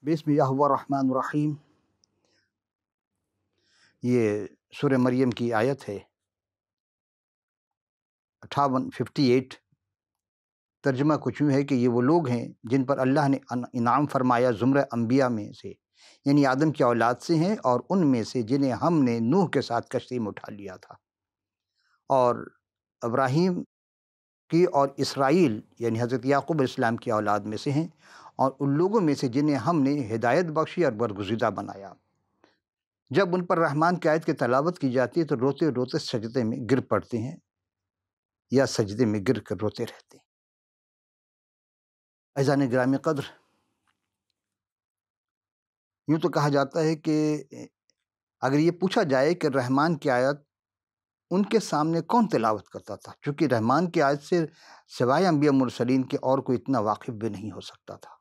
بسم اللہ الرحمن الرحیم۔ یہ سورہ مریم کی آیت ہے 58۔ ترجمہ کچھ یوں ہے کہ یہ وہ لوگ ہیں جن پر اللہ نے انعام فرمایا زمرہ انبیاء میں سے، یعنی آدم کی اولاد سے ہیں، اور ان میں سے جنہیں ہم نے نوح کے ساتھ کشتی میں اٹھا لیا تھا، اور ابراہیم کی اور اسرائیل یعنی حضرت یعقوب علیہ السلام کی اولاد میں سے ہیں، اور ان لوگوں میں سے جنہیں ہم نے ہدایت بخشی اور برگزیدہ بنایا۔ جب ان پر رحمان کی آیت کی تلاوت کی جاتی ہے تو روتے روتے سجدے میں گر پڑتے ہیں یا سجدے میں گر کر روتے رہتے ہیں۔ عزیزان گرامی قدر، یوں تو کہا جاتا ہے کہ اگر یہ پوچھا جائے کہ رحمان کی آیت ان کے سامنے کون تلاوت کرتا تھا، چونکہ رحمان کی آیت سے سوائے انبیاء مرسلین کے اور کوئی اتنا واقف بھی نہیں ہو سکتا تھا۔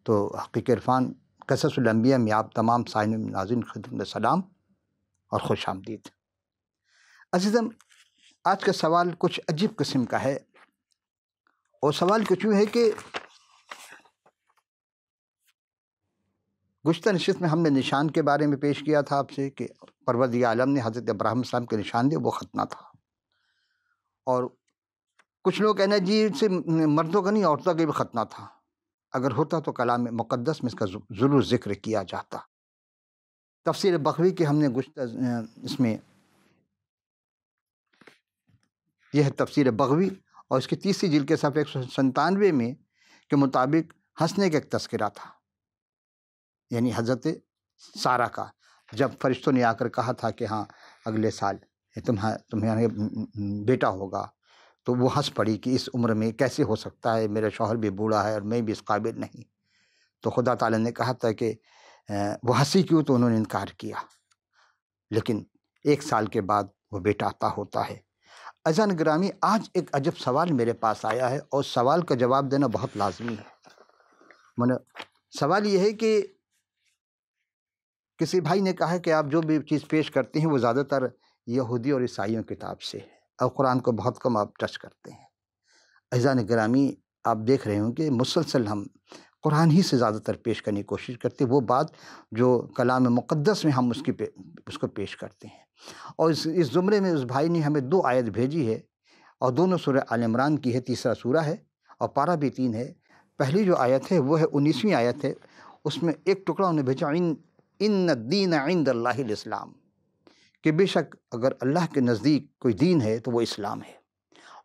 تو حقیق عرفان قصص الانبیاء میں آپ تمام سامعین ناظرین خدمت میں سلام اور خوش آمدید۔ عزیزم، آج کا سوال کچھ عجیب قسم کا ہے، اور سوال کچھ یوں ہے کہ گزشتہ نشست میں ہم نے نشان کے بارے میں پیش کیا تھا آپ سے کہ پروردگار عالم نے حضرت ابراہیم السلام کے نشان دے، وہ ختنہ تھا، اور کچھ لوگ کہنا جی سے مردوں کا نہیں عورتوں کا بھی ختنہ تھا، اگر ہوتا تو کلام مقدس میں اس کا ضرور ذکر کیا جاتا۔ تفسیر بغوی کے ہم نے گزشتہ اس میں یہ ہے تفسیر بغوی، اور اس کی تیسری جلد کے صفحے 197 میں کے مطابق ہنسنے کا ایک تذکرہ تھا، یعنی حضرت سارہ کا، جب فرشتوں نے آ کر کہا تھا کہ ہاں اگلے سال تمہیں بیٹا ہوگا، تو وہ ہنس پڑی کہ اس عمر میں کیسے ہو سکتا ہے، میرا شوہر بھی بوڑھا ہے اور میں بھی اس قابل نہیں۔ تو خدا تعالیٰ نے کہا تھا کہ وہ ہنسی کیوں، تو انہوں نے انکار کیا، لیکن 1 سال کے بعد وہ بیٹا عطا ہوتا ہے۔ عزیزان گرامی، آج ایک عجب سوال میرے پاس آیا ہے، اور سوال کا جواب دینا بہت لازمی ہے۔ سوال یہ ہے کہ کسی بھائی نے کہا کہ آپ جو بھی چیز پیش کرتے ہیں وہ زیادہ تر یہودی اور عیسائیوں کتاب سے ہے، اور قرآن کو بہت کم آپ ٹچ کرتے ہیں۔ عزیزان گرامی، آپ دیکھ رہے ہوں کہ مسلسل ہم قرآن ہی سے زیادہ تر پیش کرنے کی کوشش کرتے ہیں، وہ بات جو کلام مقدس میں ہم اس کو پیش کرتے ہیں۔ اور اس زمرے میں اس بھائی نے ہمیں 2 آیت بھیجی ہے، اور دونوں سورہ آل عمران کی ہے، تیسرا سورہ ہے اور پارہ بھی 3 ہے۔ پہلی جو آیت ہے وہ ہے 19ویں آیت ہے، اس میں ایک ٹکڑا انہیں بھیجا ان الدین عند اللہ الاسلام، کہ بے شک اگر اللہ کے نزدیک کوئی دین ہے تو وہ اسلام ہے۔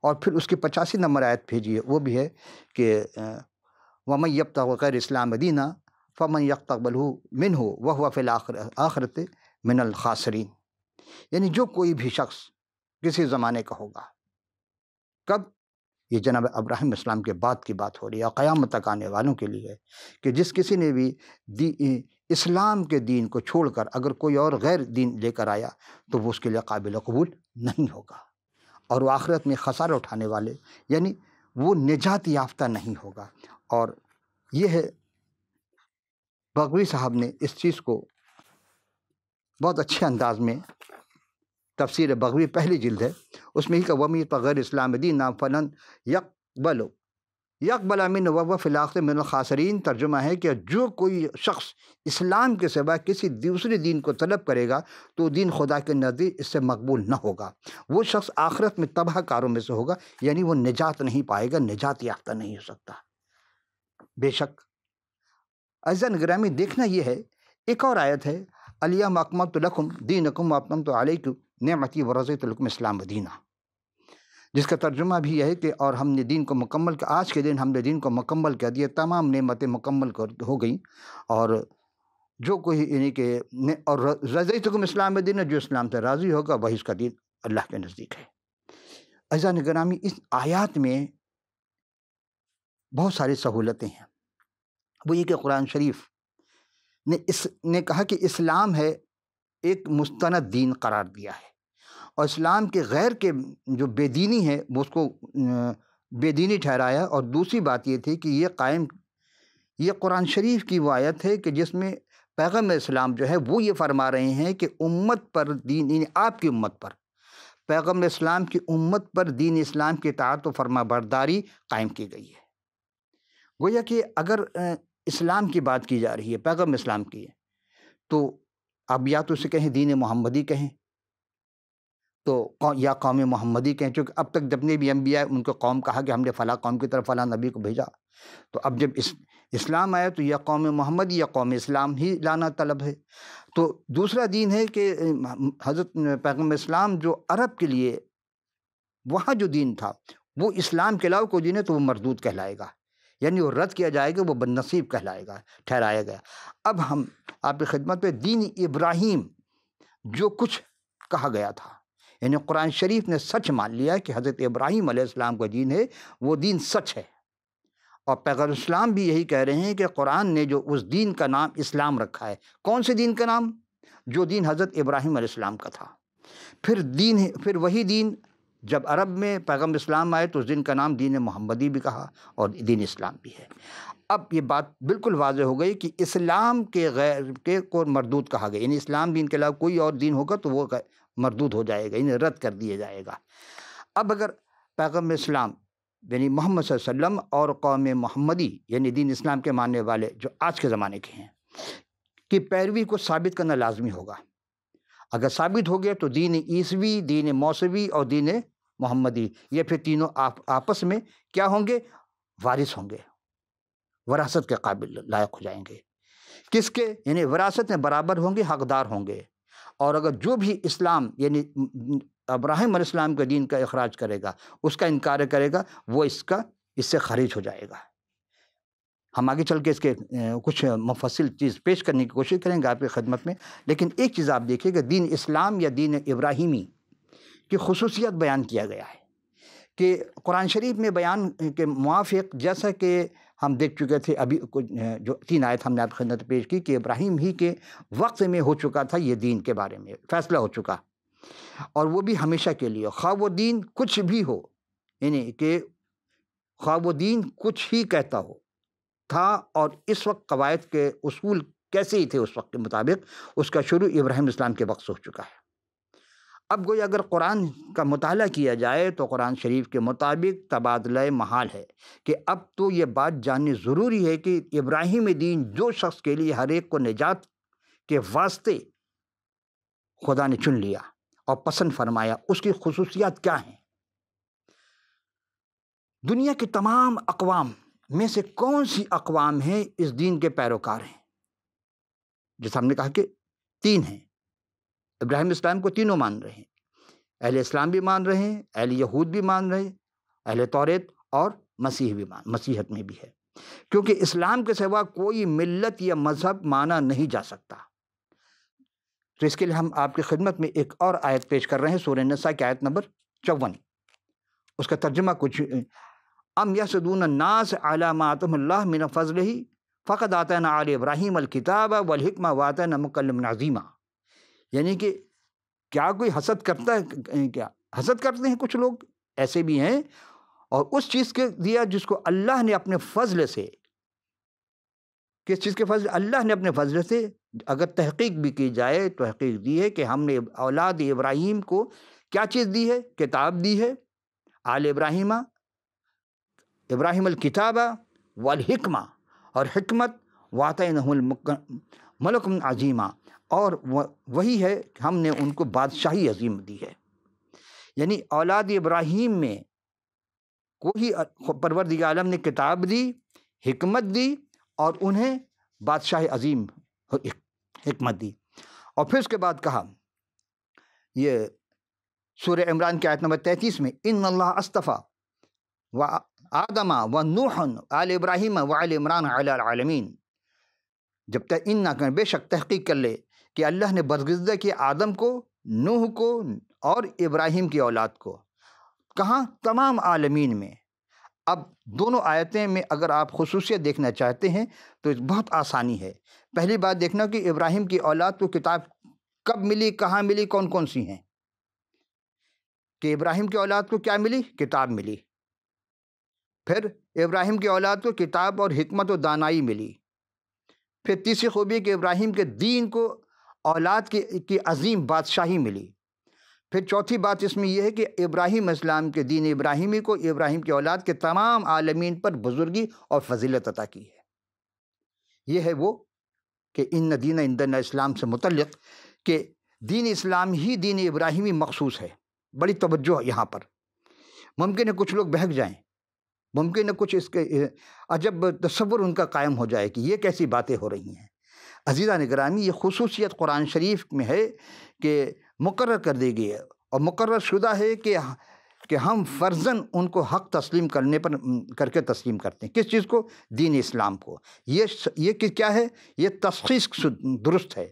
اور پھر اس کی 85 نمبر آیت بھیجی ہے، وہ بھی ہے کہ وَمَن يَبْتَغِ غَيْرَ الْإِسْلَامِ دِينًا فَمَن يَقْبَلْهُ مِنْهُ وَهُوَ فِي الْآخِرَةِ مِنَ الْخَاسِرِينَ، یعنی جو کوئی بھی شخص کسی زمانے کا ہوگا، کب؟ یہ جناب ابراہیم اسلام کے بعد کی بات ہو رہی ہے، اور قیامت تک آنے والوں کے لیے ہے کہ جس کسی نے بھی اسلام کے دین کو چھوڑ کر اگر کوئی اور غیر دین لے کر آیا تو وہ اس کے لیے قابل قبول نہیں ہوگا، اور وہ آخرت میں خسارہ اٹھانے والے، یعنی وہ نجات یافتہ نہیں ہوگا۔ اور یہ ہے بغوی صاحب نے اس چیز کو بہت اچھے انداز میں، تفسیر بغوی پہلی جلد ہے، اس میں ہی کہ وَمَن يَبْتَغِ غَيْرَ الْإِسْلَامِ دِينًا فَلَن يَقْبَلَ مِنْهُ وَهُوَ فِي الْآخِرَةِ مِنَ الْخَاسِرِينَ۔ ترجمہ ہے کہ جو کوئی شخص اسلام کے سوا کسی دوسرے دین کو طلب کرے گا تو دین خدا کے نزدیک اس سے مقبول نہ ہوگا، وہ شخص آخرت میں تباہ کاروں میں سے ہوگا، یعنی وہ نجات نہیں پائے گا، نجات یافتہ نہیں ہو سکتا۔ بے شک عزیزان گرامی، دیکھنا یہ ہے، ایک اور آیت ہے الیوم اکملت لکم دینکم واتممت علیکم نعمتی ورضیت لکم اسلام دینا، جس کا ترجمہ بھی یہ ہے کہ اور ہم نے دین کو مکمل آج کے دن ہم نے دین کو مکمل کر دیا، تمام نعمتیں مکمل ہو گئیں، اور جو کوئی یعنی کہ اور رضیتکم اسلام دینا، جو اسلام سے راضی ہوگا وہی اس کا دین اللہ کے نزدیک ہے۔ عزیزان گرامی، اس آیات میں بہت ساری سہولتیں ہیں۔ وہ یہ کہ قرآن شریف نے کہا کہ اسلام ہے ایک مستند دین قرار دیا ہے، اور اسلام کے غیر کے جو بے دینی ہے وہ اس کو بے دینی ٹھہرایا، اور دوسری بات یہ تھی کہ یہ قرآن شریف کی وہ آیت ہے کہ جس میں پیغمبر اسلام جو ہے وہ یہ فرما رہے ہیں کہ امت پر دین، یعنی آپ کی امت پر، پیغمبر اسلام کی امت پر دین اسلام کی اطاعت و فرما برداری قائم کی گئی ہے۔ گویا کہ اگر اسلام کی بات کی جا رہی ہے، پیغام اسلام کی ہے، تو اب یا تو اسے کہیں دین محمدی کہیں، تو یا قوم محمدی کہیں، چونکہ اب تک جتنے بھی انبیاء ان کو قوم کہا کہ ہم نے فلاں قوم کی طرف فلاں نبی کو بھیجا، تو اب جب اسلام آیا تو یا قوم محمدی یا قوم اسلام ہی لانا طلب ہے۔ تو دوسرا دین ہے کہ حضرت پیغمبر اسلام جو عرب کے لیے وہاں جو دین تھا وہ اسلام کے علاوہ کوئی دین ہے تو وہ مردود کہلائے گا، یعنی وہ رد کیا جائے گا، وہ بد نصیب کہلائے گا، ٹھہرایا گیا۔ اب ہم آپ کی خدمت پہ دین ابراہیم جو کچھ کہا گیا تھا، یعنی قرآن شریف نے سچ مان لیا کہ حضرت ابراہیم علیہ السلام کا دین ہے وہ دین سچ ہے، اور پیغمبر اسلام بھی یہی کہہ رہے ہیں کہ قرآن نے جو اس دین کا نام اسلام رکھا ہے، کون سے دین کا نام؟ جو دین حضرت ابراہیم علیہ السلام کا تھا۔ پھر وہی دین جب عرب میں پیغمبر اسلام آئے تو اس دین کا نام دین محمدی بھی کہا اور دین اسلام بھی ہے۔ اب یہ بات بالکل واضح ہو گئی کہ اسلام کے غیر کے کو مردود کہا گیا، یعنی اسلام دین کے علاوہ کوئی اور دین ہوگا تو وہ مردود ہو جائے گا، یعنی رد کر دیا جائے گا۔ اب اگر پیغمبر اسلام یعنی محمد صلی اللہ علیہ وسلم اور قوم محمدی یعنی دین اسلام کے ماننے والے جو آج کے زمانے کے ہیں کہ پیروی کو ثابت کرنا لازمی ہوگا، اگر ثابت ہو گیا تو دین عیسوی، دین موسوی اور دین محمدی یہ پھر تینوں آپس میں کیا ہوں گے؟ وارث ہوں گے، وراثت کے قابل لائق ہو جائیں گے۔ کس کے؟ یعنی وراثت میں برابر ہوں گے، حقدار ہوں گے۔ اور اگر جو بھی اسلام یعنی ابراہیم علیہ السلام کے دین کا اخراج کرے گا، اس کا انکار کرے گا، وہ اس سے خارج ہو جائے گا۔ ہم آگے چل کے اس کے کچھ مفصل چیز پیش کرنے کی کوشش کریں گے آپ کی خدمت میں، لیکن ایک چیز آپ دیکھیے کہ دین اسلام یا دین ابراہیمی کی خصوصیت بیان کیا گیا ہے کہ قرآن شریف میں بیان کے موافق، جیسا کہ ہم دیکھ چکے تھے ابھی جو 3 آیت ہم نے آپ کی خدمت پیش کی کہ ابراہیم ہی کے وقت میں ہو چکا تھا یہ دین کے بارے میں فیصلہ ہو چکا، اور وہ بھی ہمیشہ کے لیے، خواہ وہ دین کچھ بھی ہو، یعنی کہ خواہ وہ دین کچھ ہی کہتا ہو تھا، اور اس وقت قواعد کے اصول کیسے ہی تھے اس وقت کے مطابق، اس کا شروع ابراہیم اسلام کے وقت سے ہو چکا ہے۔ اب گویا اگر قرآن کا مطالعہ کیا جائے تو قرآن شریف کے مطابق تبادلہ محال ہے کہ اب تو یہ بات جاننی ضروری ہے کہ ابراہیم دین جو شخص کے لیے ہر ایک کو نجات کے واسطے خدا نے چن لیا اور پسند فرمایا، اس کی خصوصیات کیا ہیں؟ دنیا کے تمام اقوام میں سے کون سی اقوام ہیں اس دین کے پیروکار ہیں؟ جیسا ہم نے کہا کہ 3 ہیں، ابراہیم اسلام کو تینوں مان رہے ہیں، اہل اسلام بھی مان رہے ہیں، اہل یہود بھی مان رہے ہیں، اہل توریت اور مسیحت میں بھی ہے، کیونکہ اسلام کے سوا کوئی ملت یا مذہب مانا نہیں جا سکتا۔ تو اس کے لیے ہم آپ کی خدمت میں ایک اور آیت پیش کر رہے ہیں، سورہ نساء کی آیت نمبر 54، اس کا ترجمہ کچھ ام یحسدون الناس علی ما آتاہم اللہ من فضلہ فقد آتینا آل ابراہیم الکتاب والحکمہ وآتینا مکلما عظیما، یعنی کہ کیا کوئی حسد کرتا ہے؟ کیا حسد کرتے ہیں کچھ لوگ ایسے بھی ہیں، اور اس چیز کے دیا جس کو اللہ نے اپنے فضل سے، کس چیز کے فضل؟ اللہ نے اپنے فضل سے، اگر تحقیق بھی کی جائے تو تحقیق دی ہے کہ ہم نے اولاد ابراہیم کو کیا چیز دی ہے؟ کتاب دی ہے، آل ابراہیم الکتاب والحکمہ، اور حکمت، وآتیناہ ملک عظیمہ، اور وہی ہے کہ ہم نے ان کو بادشاہی عظیم دی ہے۔ یعنی اولاد ابراہیم میں کوئی پروردگار عالم نے کتاب دی، حکمت دی، اور انہیں بادشاہ عظیم حکمت دی۔ اور پھر اس کے بعد کہا، یہ سورہ عمران کی آیت نمبر 33 میں، ان اللہ اصطفیٰ و آدم و نوح آل ابراہیم و آل عمران علی العالمین، جب تک ان نہ کریں، بے شک تحقیق کر لے کہ اللہ نے برگزیدہ کیا آدم کو، نوح کو اور ابراہیم کی اولاد کو، کہاں؟ تمام عالمین میں۔ اب دونوں آیتیں میں اگر آپ خصوصیت دیکھنا چاہتے ہیں تو بہت آسانی ہے۔ پہلی بات دیکھنا کہ ابراہیم کی اولاد کو کتاب کب ملی، کہاں ملی، کون کون سی ہیں؟ کہ ابراہیم کی اولاد کو کیا ملی؟ کتاب ملی۔ پھر ابراہیم کی اولاد کو کتاب اور حکمت و دانائی ملی۔ پھر تیسری خوبی کہ ابراہیم کے دین کو اولاد کی عظیم بادشاہی ملی۔ پھر چوتھی بات اس میں یہ ہے کہ ابراہیم اسلام کے دین ابراہیمی کو ابراہیم کی اولاد کے تمام عالمین پر بزرگی اور فضیلت عطا کی ہے۔ یہ ہے وہ کہ ان دین عندنا اسلام سے متعلق کہ دین اسلام ہی دین ابراہیمی مخصوص ہے۔ بڑی توجہ یہاں پر۔ ممکن ہے کچھ لوگ بہک جائیں، ممکن ہے کچھ اس کے عجب تصور ان کا قائم ہو جائے کہ یہ کیسی باتیں ہو رہی ہیں۔ عزیزان گرامی، یہ خصوصیت قرآن شریف میں ہے کہ مقرر کر دی گئی ہے اور مقرر شدہ ہے کہ ہم فرضاً ان کو حق تسلیم کر کے تسلیم کرتے ہیں۔ کس چیز کو؟ دین اسلام کو۔ یہ کیا ہے؟ یہ تشخیص درست ہے،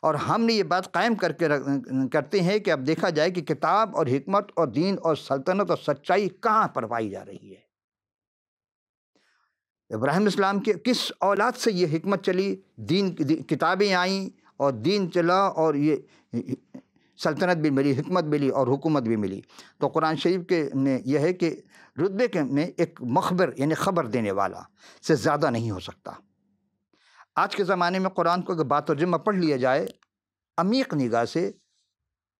اور ہم نے یہ بات قائم کرتے ہیں کہ اب دیکھا جائے کہ کتاب اور حکمت اور دین اور سلطنت اور سچائی کہاں پر پائی جا رہی ہے۔ ابراہیم اسلام کے کس اولاد سے یہ حکمت چلی، کتابیں آئیں اور دین چلا، اور یہ سلطنت بھی ملی، حکمت ملی اور حکومت بھی ملی۔ تو قرآن شریف کے میں یہ ہے کہ رتبے کے میں ایک مخبر یعنی خبر دینے والا سے زیادہ نہیں ہو سکتا۔ آج کے زمانے میں قرآن کو اگر بات ترجمہ پڑھ لیا جائے عمیق نگاہ سے،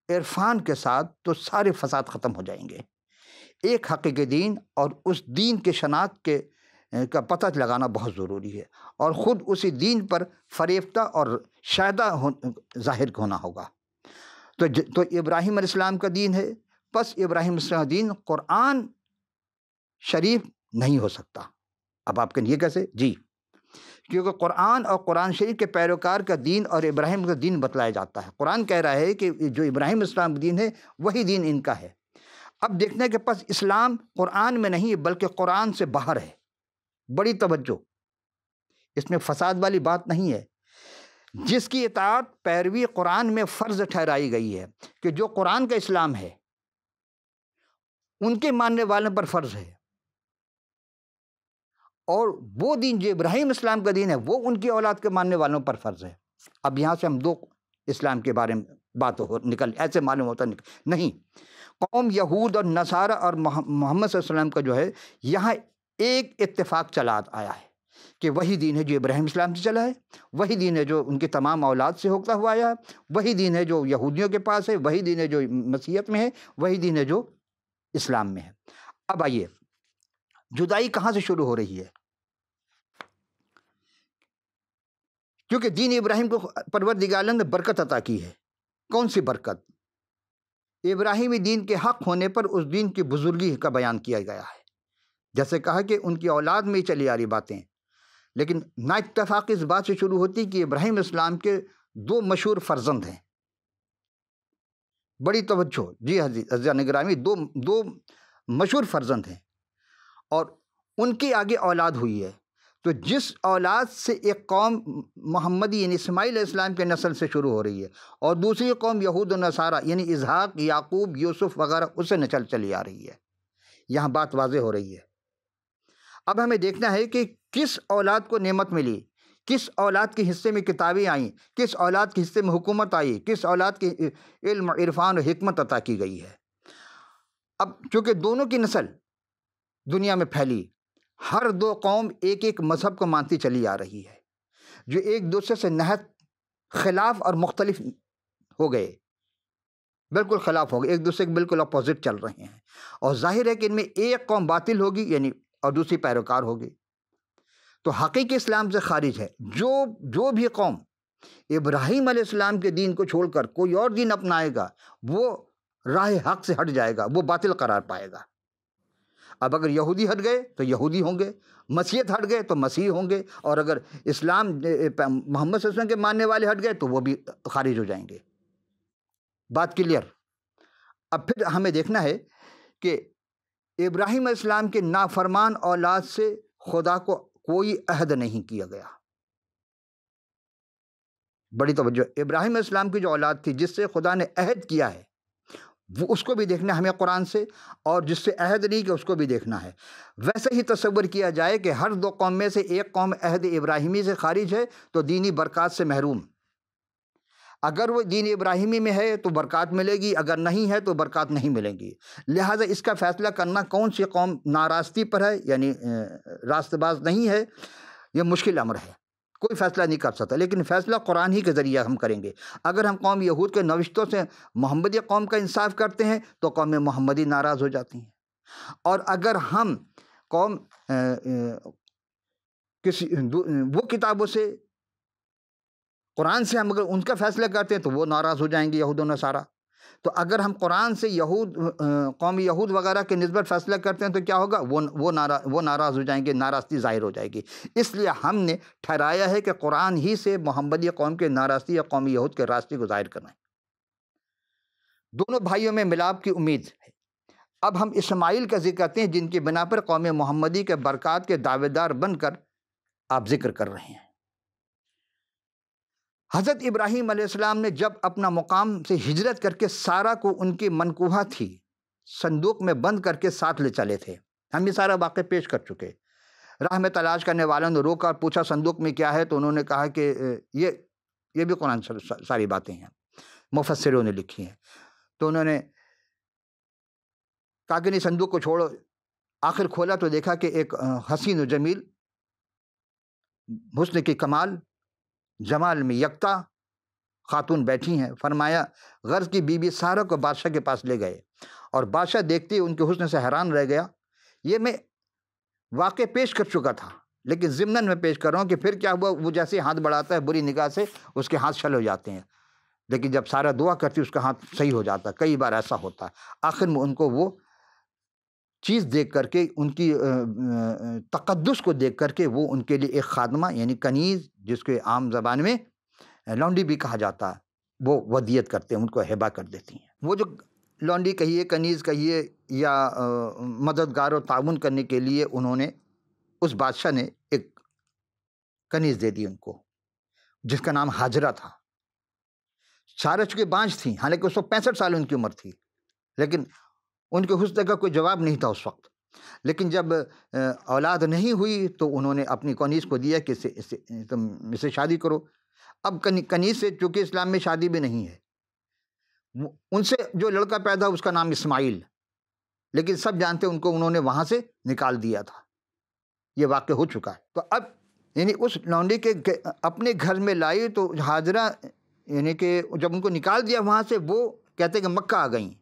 عرفان کے ساتھ، تو سارے فساد ختم ہو جائیں گے۔ ایک حقیقی دین اور اس دین کے شناخت کا پتہ لگانا بہت ضروری ہے، اور خود اسی دین پر فریفتہ اور شائدہ ظاہر ہونا ہوگا۔ تو ابراہیم علیہ السلام کا دین ہے، پس ابراہیم علیہ السلام کا دین قرآن شریف نہیں ہو سکتا۔ اب آپ کہیں یہ کیسے؟ جی، کیونکہ قرآن اور قرآن شریف کے پیروکار کا دین اور ابراہیم کا دین بتلایا جاتا ہے۔ قرآن کہہ رہا ہے کہ جو ابراہیم علیہ السلام کا دین ہے وہی دین ان کا ہے۔ اب دیکھنے کے پاس اسلام قرآن میں نہیں بلکہ قرآن سے باہر ہے۔ بڑی توجہ، اس میں فساد والی بات نہیں ہے۔ جس کی اطاعت پیروی قرآن میں فرض ٹھہرائی گئی ہے کہ جو قرآن کا اسلام ہے ان کے ماننے والوں پر فرض ہے، اور وہ دین جو ابراہیم اسلام کا دین ہے وہ ان کی اولاد کے ماننے والوں پر فرض ہے۔ اب یہاں سے ہم دو اسلام کے بارے میں بات ایسے معلوم ہوتا نہیں۔ قوم یہود اور نصارہ اور محمد صلی اللہ علیہ وسلم کا جو ہے یہاں ایک اتفاق چلا آیا ہے کہ وہی دین ہے جو ابراہیم اسلام سے چلا ہے، وہی دین ہے جو ان کی تمام اولاد سے ہوتا ہوا آیا ہے، وہی دین ہے جو یہودیوں کے پاس ہے، وہی دین ہے جو مسیحیت میں ہے، وہی دین ہے جو اسلام میں ہے۔ اب آئیے، جدائی کہاں سے شروع ہو رہی ہے؟ کیونکہ دین ابراہیم کو پروردگار نے برکت عطا کی ہے۔ کون سی برکت؟ ابراہیمی دین کے حق ہونے پر اس دین کی بزرگی کا بیان کیا گیا ہے۔ جیسے کہا کہ ان کی اولاد میں ہی چلی آ رہی باتیں، لیکن نا اتفاق اس بات سے شروع ہوتی کہ ابراہیم اسلام کے دو مشہور فرزند ہیں۔ بڑی توجہ، جی عزیزان گرامی، دو مشہور فرزند ہیں اور ان کی آگے اولاد ہوئی ہے۔ تو جس اولاد سے ایک قوم محمدی یعنی اسماعیل علیہ السلام کے نسل سے شروع ہو رہی ہے، اور دوسری قوم یہود و نصارہ یعنی اسحاق، یعقوب، یوسف وغیرہ اس سے نسل چلی آ رہی ہے۔ یہاں بات واضح ہو رہی ہے۔ اب ہمیں دیکھنا ہے کہ کس اولاد کو نعمت ملی، کس اولاد کے حصے میں کتابیں آئیں، کس اولاد کے حصے میں حکومت آئی، کس اولاد کے علم، عرفان و حکمت عطا کی گئی ہے۔ اب چونکہ دونوں کی نسل دنیا میں پھیلی، ہر دو قوم ایک ایک مذہب کو مانتی چلی آ رہی ہے، جو ایک دوسرے سے نہایت خلاف اور مختلف ہو گئے، بالکل خلاف ہو گئے، ایک دوسرے کے بالکل اپوزٹ چل رہے ہیں، اور ظاہر ہے کہ ان میں ایک قوم باطل ہوگی یعنی اور دوسری پیروکار ہوگی۔ تو حقیقی اسلام سے خارج ہے جو بھی قوم ابراہیم علیہ السلام کے دین کو چھوڑ کر کوئی اور دین اپنائے گا وہ راہ حق سے ہٹ جائے گا، وہ باطل قرار پائے گا۔ اب اگر یہودی ہٹ گئے تو یہودی ہوں گے، مسیحیت ہٹ گئے تو مسیحی ہوں گے، اور اگر اسلام محمد صلی اللہ علیہ وسلم کے ماننے والے ہٹ گئے تو وہ بھی خارج ہو جائیں گے۔ بات کلیئر۔ اب پھر ہمیں دیکھنا ہے کہ ابراہیم علیہ السلام کے نافرمان اولاد سے خدا کو کوئی عہد نہیں کیا گیا۔ بڑی توجہ، ابراہیم علیہ السلام کی جو اولاد تھی جس سے خدا نے عہد کیا ہے وہ اس کو بھی دیکھنا ہے ہمیں قرآن سے، اور جس سے عہد نہیں کیا اس کو بھی دیکھنا ہے۔ ویسے ہی تصور کیا جائے کہ ہر دو قوم میں سے ایک قوم عہد ابراہیمی سے خارج ہے تو دینی برکات سے محروم۔ اگر وہ دین ابراہیمی میں ہے تو برکات ملے گی، اگر نہیں ہے تو برکات نہیں ملیں گی۔ لہٰذا اس کا فیصلہ کرنا کون سی قوم ناراستی پر ہے یعنی راست باز نہیں ہے، یہ مشکل امر ہے، کوئی فیصلہ نہیں کر سکتا، لیکن فیصلہ قرآن ہی کے ذریعہ ہم کریں گے۔ اگر ہم قوم یہود کے نوشتوں سے محمدی قوم کا انصاف کرتے ہیں تو قوم محمدی ناراض ہو جاتی ہیں، اور اگر ہم قوم وہ کتابوں سے، قرآن سے ہم اگر ان کا فیصلہ کرتے ہیں تو وہ ناراض ہو جائیں گے یہود و نصارہ. تو اگر ہم قرآن سے قوم یہود وغیرہ کے نسبت فیصلہ کرتے ہیں تو کیا ہوگا؟ وہ ناراض ہو جائیں گے، ناراضگی ظاہر ہو جائے گی. اس لیے ہم نے ٹھہرایا ہے کہ قرآن ہی سے محمدی قوم کے ناراضگی یا قوم یہود کے راستے کو ظاہر کرنا ہے. دونوں بھائیوں میں ملاپ کی امید ہے. اب ہم اسماعیل کا ذکر کرتے ہیں جن کی بنا پر قوم محمدی کے برکات کے دعوے دار بن کر آپ ذکر کر رہے ہیں. حضرت ابراہیم علیہ السلام نے جب اپنا مقام سے ہجرت کر کے سارا کو ان کی منکوحہ تھی صندوق میں بند کر کے ساتھ لے چلے تھے. ہم یہ سارا واقعہ پیش کر چکے. راہ میں تلاش کرنے والوں نے روکا اور پوچھا صندوق میں کیا ہے، تو انہوں نے کہا کہ یہ بھی قرآن ساری باتیں ہیں، مفسروں نے لکھی ہیں. تو انہوں نے کہا کہ نہیں، صندوق کو چھوڑو. آخر کھولا تو دیکھا کہ ایک حسین و جمیل، حسن کی کمال، جمال میں یکتا خاتون بیٹھی ہیں. فرمایا غرض کی بی بی سارہ کو بادشاہ کے پاس لے گئے، اور بادشاہ دیکھتے ان کے حسن سے حیران رہ گیا. یہ میں واقع پیش کر چکا تھا، لیکن ضمناً میں پیش کر رہا ہوں کہ پھر کیا ہوا. وہ جیسے ہاتھ بڑھاتا ہے بری نگاہ سے اس کے ہاتھ چھل ہو جاتے ہیں، لیکن جب سارہ دعا کرتی اس کا ہاتھ صحیح ہو جاتا. کئی بار ایسا ہوتا. آخر میں ان کو وہ چیز دیکھ کر کے، ان کی تقدس کو دیکھ کر کے، وہ ان کے لیے ایک خادمہ یعنی کنیز، جس کے عام زبان میں لونڈی بھی کہا جاتا ہے، وہ ودیت کرتے ہیں، ان کو ہبہ کر دیتی ہیں. وہ جو لونڈی کہیے، کنیز کہیے، یا مددگار و تعاون کرنے کے لیے انہوں نے، اس بادشاہ نے ایک کنیز دے دی ان کو، جس کا نام ہاجرہ تھا. سارہ چونکہ بانجھ تھیں، حالانکہ اس وقت 65 سال ان کی عمر تھی، لیکن ان کے حسن کا کوئی جواب نہیں تھا اس وقت. لیکن جب اولاد نہیں ہوئی تو انہوں نے اپنی کنیز کو دیا کہ تم اس سے شادی کرو. اب کنیز سے چونکہ اسلام میں شادی بھی نہیں ہے، ان سے جو لڑکا پیدا اس کا نام اسماعیل، لیکن سب جانتے ان کو انہوں نے وہاں سے نکال دیا تھا. یہ واقع ہو چکا ہے. تو اب یعنی اس لونڈی کے اپنے گھر میں لائی تو ہاجرہ، یعنی کہ جب ان کو نکال دیا وہاں سے، وہ کہتے کہ مکہ آ گئیں،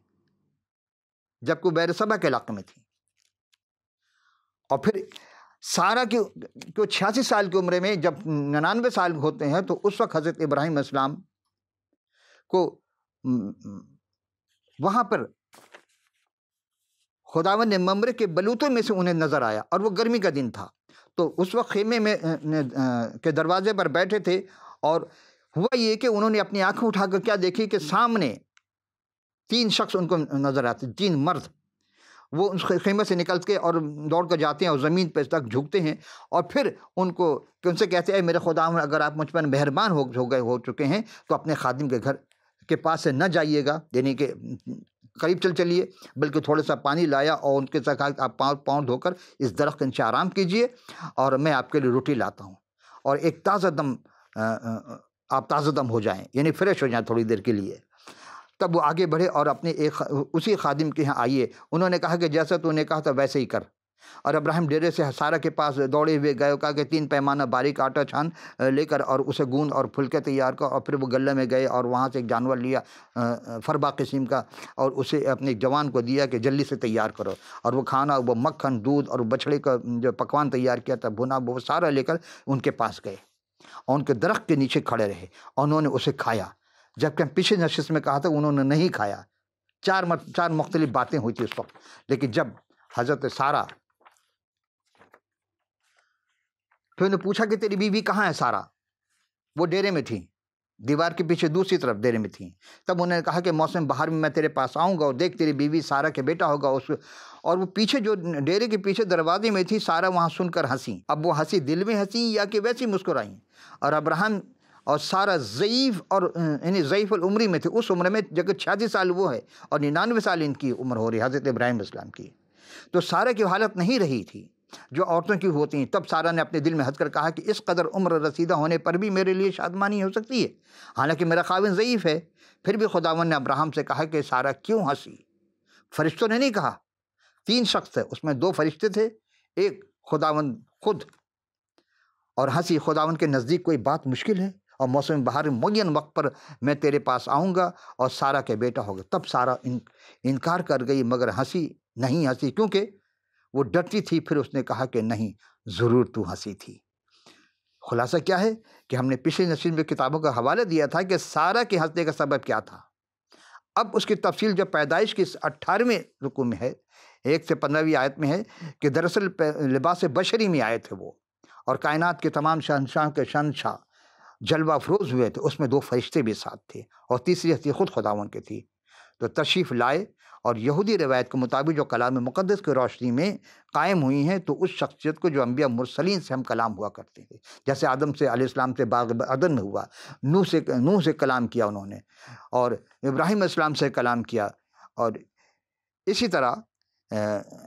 جبکہ بیر صبا کے علاقے میں تھی. اور پھر سارہ کی 86 سال کی عمر میں جب 99 سال ہوتے ہیں تو اس وقت حضرت ابراہیم علیہ السلام کو وہاں پر خداوند نے ممرے کے بلوتوں میں سے انہیں نظر آیا، اور وہ گرمی کا دن تھا. تو اس وقت خیمے میں کے دروازے پر بیٹھے تھے، اور ہوا یہ کہ انہوں نے اپنی آنکھیں اٹھا کر کیا دیکھی کہ سامنے 3 شخص ان کو نظر آتے، 3 مرد. وہ اس خیمے سے نکل کے اور دوڑ کر جاتے ہیں اور زمین پہ تک جھکتے ہیں، اور پھر ان سے کہتے ہیں، اے میرے خداوند، اگر آپ مجھ پر مہربان ہو چکے ہیں تو اپنے خادم کے گھر کے پاس سے نہ جائیے گا، یعنی کہ قریب چلیے، بلکہ تھوڑا سا پانی لایا اور ان کے ساتھ کہا کہ آپ پاؤں دھو کر اس درخت کے نیچے آرام کیجیے، اور میں آپ کے لیے روٹی لاتا ہوں، اور ایک آپ تازہ دم ہو جائیں، یعنی فریش ہو جائیں تھوڑی دیر کے لیے. تب وہ آگے بڑھے اور اپنے اسی خادم کے یہاں آئیے. انہوں نے کہا کہ جیسا تو نے کہا تھا ویسے ہی کر. اور ابراہیم ڈیرے سے سارہ کے پاس دوڑے ہوئے گئے، کہا کہ 3 پیمانہ باریک آٹا چھان لے کر اور اسے گوند اور پھلکے تیار کر. اور پھر وہ گلے میں گئے اور وہاں سے ایک جانور لیا فربا قسم کا، اور اسے اپنے ایک جوان کو دیا کہ جلدی سے تیار کرو. اور وہ کھانا، وہ مکھن، دودھ اور بچھڑے کا جو پکوان تیار کیا تھا بھنا، وہ سارا لے کر ان کے پاس گئے اور ان کے درخت کے نیچے کھڑے رہے، اور انہوں نے اسے کھایا. جبکہ ہم پچھلے نشست میں کہا تھا انہوں نے نہیں کھایا. 4 مختلف باتیں ہوئی تھی اس وقت. لیکن جب حضرت سارہ، پھر انہوں نے پوچھا کہ تیری بیوی کہاں ہے سارہ؟ وہ ڈیرے میں تھی، دیوار کے پیچھے دوسری طرف ڈیرے میں تھیں. تب انہوں نے کہا کہ موسم بہار میں تیرے پاس آؤں گا، اور دیکھ تیری بیوی سارہ کے بیٹا ہوگا اور وہ پیچھے جو ڈیرے کے پیچھے دروازے میں تھی. سارہ وہاں سن کر ہنسی. اب وہ ہنسی دل میں ہنسی یا کہ ویسی مسکرائیں. اور ابراہیم اور سارہ ضعیف اور یعنی ضعیف العمری میں تھے، اس عمر میں جبکہ 86 سال وہ ہے اور 99 سال ان کی عمر ہو رہی ہے حضرت ابراہیم علیہ السلام کی. تو سارہ کی حالت نہیں رہی تھی جو عورتوں کی ہوتی ہیں. تب سارہ نے اپنے دل میں ہنس کر کہا کہ اس قدر عمر رسیدہ ہونے پر بھی میرے لیے شادمانی ہو سکتی ہے، حالانکہ میرا خاوند ضعیف ہے. پھر بھی خداوند نے ابراہیم سے کہا کہ سارہ کیوں ہنسی؟ فرشتوں نے نہیں کہا، 3 شخص تھے، اس میں 2 فرشتے تھے، ایک خداوند خود. اور ہنسی. خداوند کے نزدیک کوئی بات مشکل ہے، اور موسم بہار معین وقت پر میں تیرے پاس آؤں گا اور سارہ کے بیٹا ہوگا. تب سارہ انکار کر گئی، مگر ہنسی نہیں ہنسی کیونکہ وہ ڈرتی تھی. پھر اس نے کہا کہ نہیں، ضرور تو ہنسی تھی. خلاصہ کیا ہے کہ ہم نے پچھلی نشست میں کتابوں کا حوالہ دیا تھا کہ سارہ کے ہنسنے کا سبب کیا تھا۔ اب اس کی تفصیل جو پیدائش کی 18ویں رکوع میں ہے، 1 سے 15ویں آیت میں ہے کہ دراصل لباس بشری میں آئے تھے وہ، اور کائنات کے تمام شہنشاہ کے شہنشاہ جلوہ افروز ہوئے تھے۔ اس میں 2 فرشتے بھی ساتھ تھے اور تیسری ہستی خود خداوند کی تھی، تو تشریف لائے، اور یہودی روایت کے مطابق جو کلام مقدس کی روشنی میں قائم ہوئی ہیں تو اس شخصیت کو جو انبیاء مرسلین سے ہم کلام ہوا کرتے تھے، جیسے آدم سے علیہ السلام سے باغ عدن میں ہوا، نوح سے کلام کیا انہوں نے، اور ابراہیم علیہ السلام سے کلام کیا، اور اسی طرح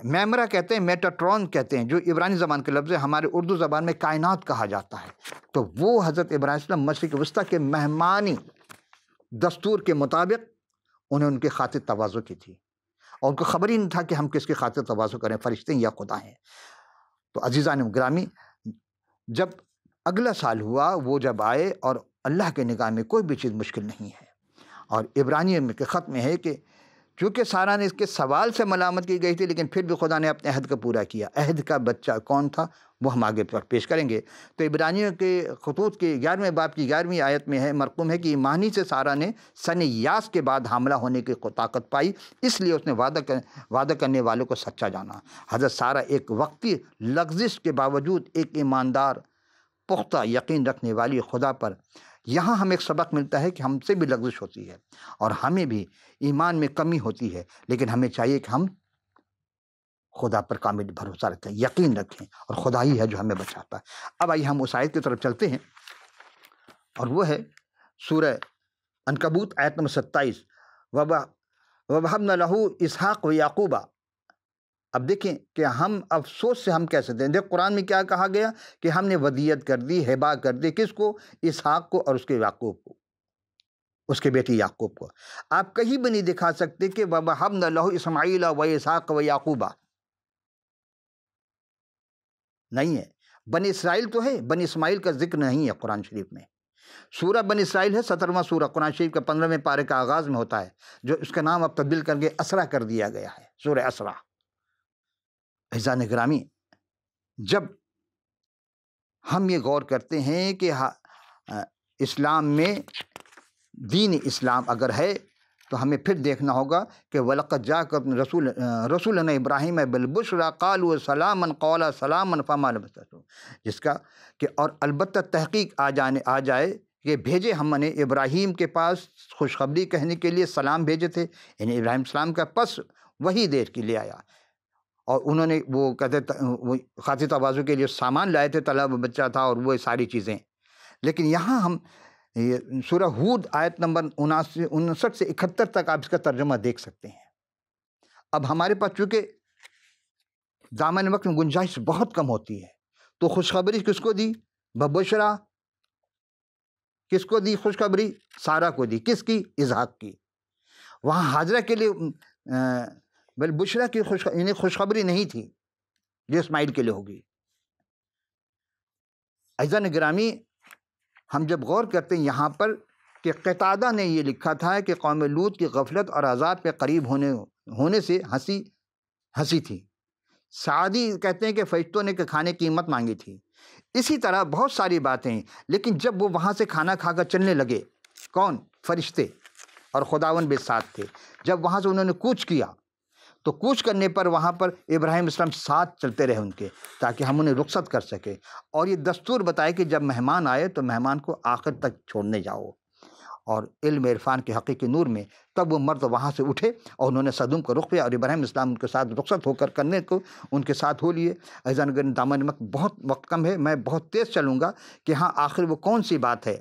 میمرا کہتے ہیں، میٹاٹرون کہتے ہیں، جو عبرانی زبان کے لفظ ہے، ہمارے اردو زبان میں کائنات کہا جاتا ہے۔ تو وہ حضرت ابراہیم علیہ السلام مشرق وسطیٰ کے مہمانی دستور کے مطابق انہیں ان کی خاطر تواضع کی تھی، اور ان کو خبر ہی نہیں تھا کہ ہم کس کی خاطر تواضع کریں، فرشتے ہیں یا خدا ہیں۔ تو عزیزان گرامی، جب اگلا سال ہوا، وہ جب آئے، اور اللہ کے نگاہ میں کوئی بھی چیز مشکل نہیں ہے، اور عبرانیوں کے خط میں ہے کہ چونکہ سارہ نے اس کے سوال سے ملامت کی گئی تھی، لیکن پھر بھی خدا نے اپنے عہد کا پورا کیا۔ عہد کا بچہ کون تھا وہ ہم آگے پیش کریں گے۔ تو عبرانیوں کے خطوط کے 11ویں باب کی 11ویں آیت میں ہے، مرقوم ہے کہ ایمانی سے سارہ نے سن یاس کے بعد حاملہ ہونے کی طاقت پائی، اس لیے اس نے وعدہ کرنے والوں کو سچا جانا۔ حضرت سارہ ایک وقتی لغزش کے باوجود ایک ایماندار، پختہ یقین رکھنے والی خدا پر۔ یہاں ہمیں ایک سبق ملتا ہے کہ ہم سے بھی لغزش ہوتی ہے، اور ہمیں بھی ایمان میں کمی ہوتی ہے، لیکن ہمیں چاہیے کہ ہم خدا پر کامل بھروسہ رکھیں، یقین رکھیں، اور خدا ہی ہے جو ہمیں بچاتا ہے۔ اب آئیے ہم اس آیت کی طرف چلتے ہیں، اور وہ ہے سورہ عنکبوت آیت نمبر 27، وَوَهَبْنَا لَهُ اسحاق وَيَعْقُوبَ۔ اب دیکھیں کہ ہم افسوس سے ہم کیسے دیں۔ دیکھ قرآن میں کیا کہا گیا کہ ہم نے ودیت کر دی، ہبہ کر دی، کس کو؟ اسحاق کو اور اس کے یعقوب کو، اس کے بیٹی یعقوب کو۔ آپ کہیں بھی نہیں دکھا سکتے کہ وَوَهَبْنَا لَهُ اسماعیل وَإِسحاق وَيَعْقُوبَ، نہیں ہے۔ بنی اسرائیل تو ہے، بنی اسماعیل کا ذکر نہیں ہے قرآن شریف میں۔ سورہ بنی اسرائیل ہے، 17واں سورہ قرآن شریف کا 15ویں پارے کا آغاز میں ہوتا ہے، جو اس کا نام اب تبدیل کر کے اسرا کر دیا گیا ہے، سورہ اسرا۔ عزیزان گرامی، جب ہم یہ غور کرتے ہیں کہ اسلام میں دین اسلام اگر ہے تو ہمیں پھر دیکھنا ہوگا کہ وَلَقَدْ جَاءَكُمْ رَسُولُنَا إِبْرَاهِيمَ بِالْبُشْرَىٰ قَالُوا سَلَامًا قَالَ سَلَامًا فَمَا لَبِثَ، جس کا کہ اور البتہ تحقیق آ جائے کہ بھیجے ہم نے ابراہیم کے پاس خوشخبری کہنے کے لیے سلام بھیجے تھے، یعنی ابراہیم السلام کا پس وہی دیر کے لیے آیا، اور انہوں نے وہ کہتے وہ خاطر تواضع کے لیے سامان لائے تھے، طلب بچہ تھا اور وہ ساری چیزیں۔ لیکن یہاں ہم سورہ ہود آیت نمبر 59 سے 71 تک آپ اس کا ترجمہ دیکھ سکتے ہیں۔ اب ہمارے پاس چونکہ دامن وقت میں گنجائش بہت کم ہوتی ہے، تو خوشخبری کس کو دی؟ ببشرا، کس کو دی خوشخبری؟ سارہ کو دی، کس کی؟ اسحاق کی۔ وہاں حاجرہ کے لیے بلبشرا کی یعنی خوشخبری نہیں تھی جو اسماعیل کے لیے ہوگی۔ عزیزان گرامی، ہم جب غور کرتے ہیں یہاں پر کہ قتادہ نے یہ لکھا تھا کہ قوم لوط کی غفلت اور عذاب کے قریب ہونے سے ہنسی تھی۔ سعدی کہتے ہیں کہ فرشتوں نے کھانے کی قیمت مانگی تھی۔ اسی طرح بہت ساری باتیں، لیکن جب وہ وہاں سے کھانا کھا کر چلنے لگے، کون؟ فرشتے، اور خداوند بھی ساتھ تھے۔ جب وہاں سے انہوں نے کوچ کیا تو کوچ کرنے پر وہاں پر ابراہیم السلام ساتھ چلتے رہے ان کے، تاکہ ہم انہیں رخصت کر سکے، اور یہ دستور بتائے کہ جب مہمان آئے تو مہمان کو آخر تک چھوڑنے جاؤ، اور علم عرفان کے حقیقی نور میں تب وہ مرد وہاں سے اٹھے اور انہوں نے صدوم کو رخ کیا، اور ابراہیم السلام ان کے ساتھ رخصت ہو کر کرنے کو ان کے ساتھ ہو لیے۔ عزیزان گرامی، دامن وقت بہت وقت کم ہے، میں بہت تیز چلوں گا کہ ہاں آخر وہ کون سی بات ہے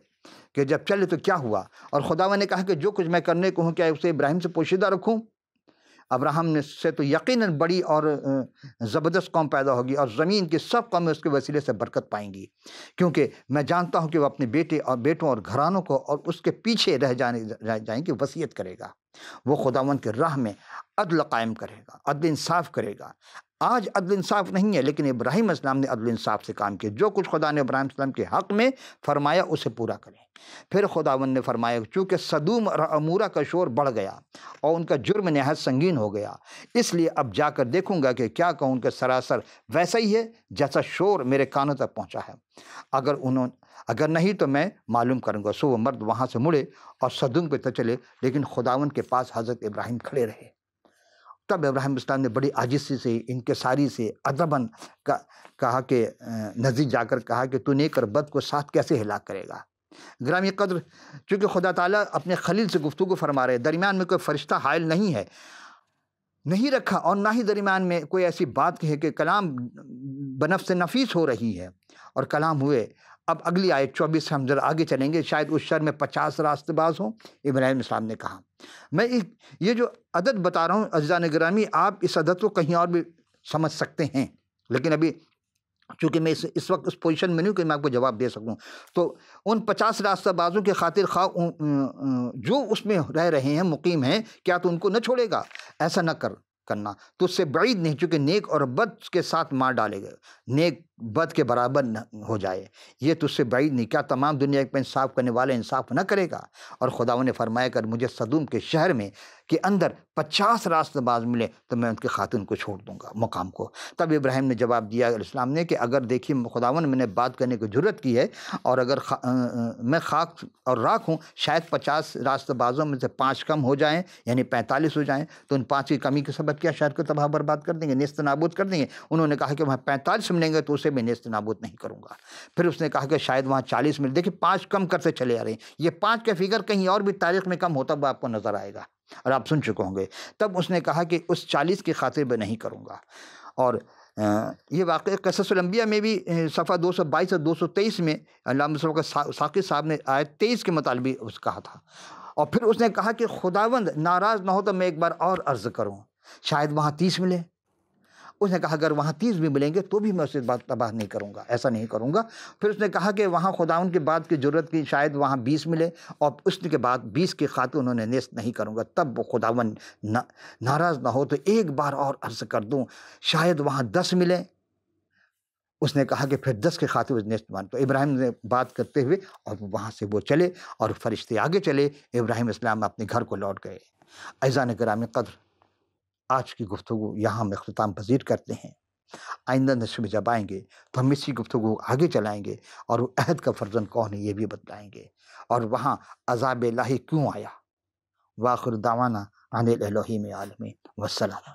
کہ جب چلے تو کیا ہوا، اور خداوند نے کہا کہ جو کچھ میں کرنے کو ہوں کیا اسے ابراہیم سے پوشیدہ رکھوں؟ ابراہیم نے سے تو یقیناً بڑی اور زبردست قوم پیدا ہوگی، اور زمین کی سب قومیں اس کے وسیلے سے برکت پائیں گی، کیونکہ میں جانتا ہوں کہ وہ اپنے بیٹوں اور گھرانوں کو اور اس کے پیچھے رہ جائیں گے وصیت کرے گا۔ وہ خداوند کے راہ میں عدل قائم کرے گا، عدل انصاف کرے گا۔ آج عدل انصاف نہیں ہے، لیکن ابراہیم علیہ السلام نے عدل انصاف سے کام کیا۔ جو کچھ خدا نے ابراہیم علیہ السلام کے حق میں فرمایا اسے پورا کریں۔ پھر خداوند نے فرمایا چونکہ سدوم اور عمورہ کا شور بڑھ گیا اور ان کا جرم نہایت سنگین ہو گیا، اس لیے اب جا کر دیکھوں گا کہ کیا کہوں کہ سراسر ویسا ہی ہے جیسا شور میرے کانوں تک پہنچا ہے۔ اگر نہیں تو میں معلوم کروں گا۔ سو وہ مرد وہاں سے مڑے اور سدوم پہ چلے، لیکن خداوند کے پاس حضرت ابراہیم کھڑے رہے۔ تب ابراہیم علیہ السلام نے بڑی عاجزی سے، انکساری سے، ادباً کہا کہ نزدیک جا کر کہا کہ تو نیک اور بد کو ساتھ کیسے ہلاک کرے گا؟ گرامی قدر، چونکہ خدا تعالیٰ اپنے خلیل سے گفتگو فرما رہے، درمیان میں کوئی فرشتہ حائل نہیں ہے، نہیں رکھا، اور نہ ہی درمیان میں کوئی ایسی بات کہے کہ کلام بنفس نفیس ہو رہی ہے اور کلام ہوئے۔ اب اگلی آیت 24 سے ہم ذرا آگے چلیں گے، شاید اس شہر میں 50 راست باز ہوں۔ ابراہیم علیہ السلام نے کہا، میں یہ جو عدد بتا رہا ہوں عزیزان گرامی، آپ اس عدد کو کہیں اور بھی سمجھ سکتے ہیں، لیکن ابھی چونکہ میں اس وقت اس پوزیشن میں نہیں ہوں کہ میں آپ کو جواب دے سکوں، تو ان 50 راستہ بازوں کے خاطر خواہ جو اس میں رہ رہے ہیں، مقیم ہیں، کیا تو ان کو نہ چھوڑے گا؟ ایسا نہ کرنا تو اس سے بعید نہیں، چونکہ نیک اور بد کے ساتھ مار ڈالے گا، نیک بد کے برابر نہ ہو جائے، یہ تو اس سے بعید نہیں۔ کیا تمام دنیا پہ انصاف کرنے والا انصاف نہ کرے گا؟ اور خداوند نے فرمایا کر مجھے سدوم کے شہر میں کے اندر 50 راست باز ملے تو میں ان کے خاتون کو چھوڑ دوں گا، مقام کو۔ تب ابراہیم نے جواب دیا علیہ السلام نے کہ اگر دیکھیے خداوند میں نے بات کرنے کی جرت کی ہے، اور اگر میں خاک اور راکھ ہوں، شاید 50 راست بازوں میں سے 5 کم ہو جائیں، یعنی 45 ہو جائیں، تو ان 5 کی کمی کے سبب کیا شہر کو تباہ برباد کر دیں گے، نیست نابود کر دیں گے؟ انہوں نے کہا کہ وہاں 45 ملیں گے تو اسے میں نیست نابود نہیں کروں گا۔ پھر اس نے کہا کہ شاید وہاں 40 مل، دیکھیں 5 کم کرتے چلے آ رہے ہیں، یہ 5 کا فگر کہیں اور بھی تاریخ میں کم ہوتا ہوا آپ کو نظر آئے گا اور آپ سن چکے ہوں گے۔ تب اس نے کہا کہ اس 40 کی خاطر میں نہیں کروں گا۔ اور یہ واقعہ قصص الانبیاء میں بھی صفحہ 222 اور 223 میں علامہ ساقی صاحب نے آیت 23 کے مطالبی اس کہا تھا۔ اور پھر اس نے کہا کہ خداوند ناراض نہ ہو تو میں ایک بار اور عرض کروں، شاید وہاں 30 ملے۔ اس نے کہا اگر وہاں 30 بھی ملیں گے تو بھی میں اسے بات تباہ نہیں کروں گا، ایسا نہیں کروں گا۔ پھر اس نے کہا کہ وہاں خداوند کے بعد کی ضرورت کی، شاید وہاں 20 ملے، اور اس کے بعد 20 کی خاطر انہوں نے نیست نہیں کروں گا۔ تب وہ خداوند ناراض نہ ہو تو ایک بار اور عرض کر دوں، شاید وہاں 10 ملے۔ اس نے کہا کہ پھر 10 کی خاطر نیست مان۔ تو ابراہیم نے بات کرتے ہوئے اور وہاں سے وہ چلے اور فرشتے آگے چلے، ابراہیم اسلام اپنے گھر کو لوٹ گئے۔ عزیزان گرامی قدر، آج کی گفتگو یہاں ہم اختتام پذیر کرتے ہیں۔ آئندہ نشر میں جب آئیں گے تو ہم اسی گفتگو آگے چلائیں گے اور وہ عہد کا فرزند کون ہے یہ بھی بتلائیں گے، اور وہاں عذاب الہی کیوں آیا۔ وآخر دعوانا ان الہی میں عالمین، والسلام۔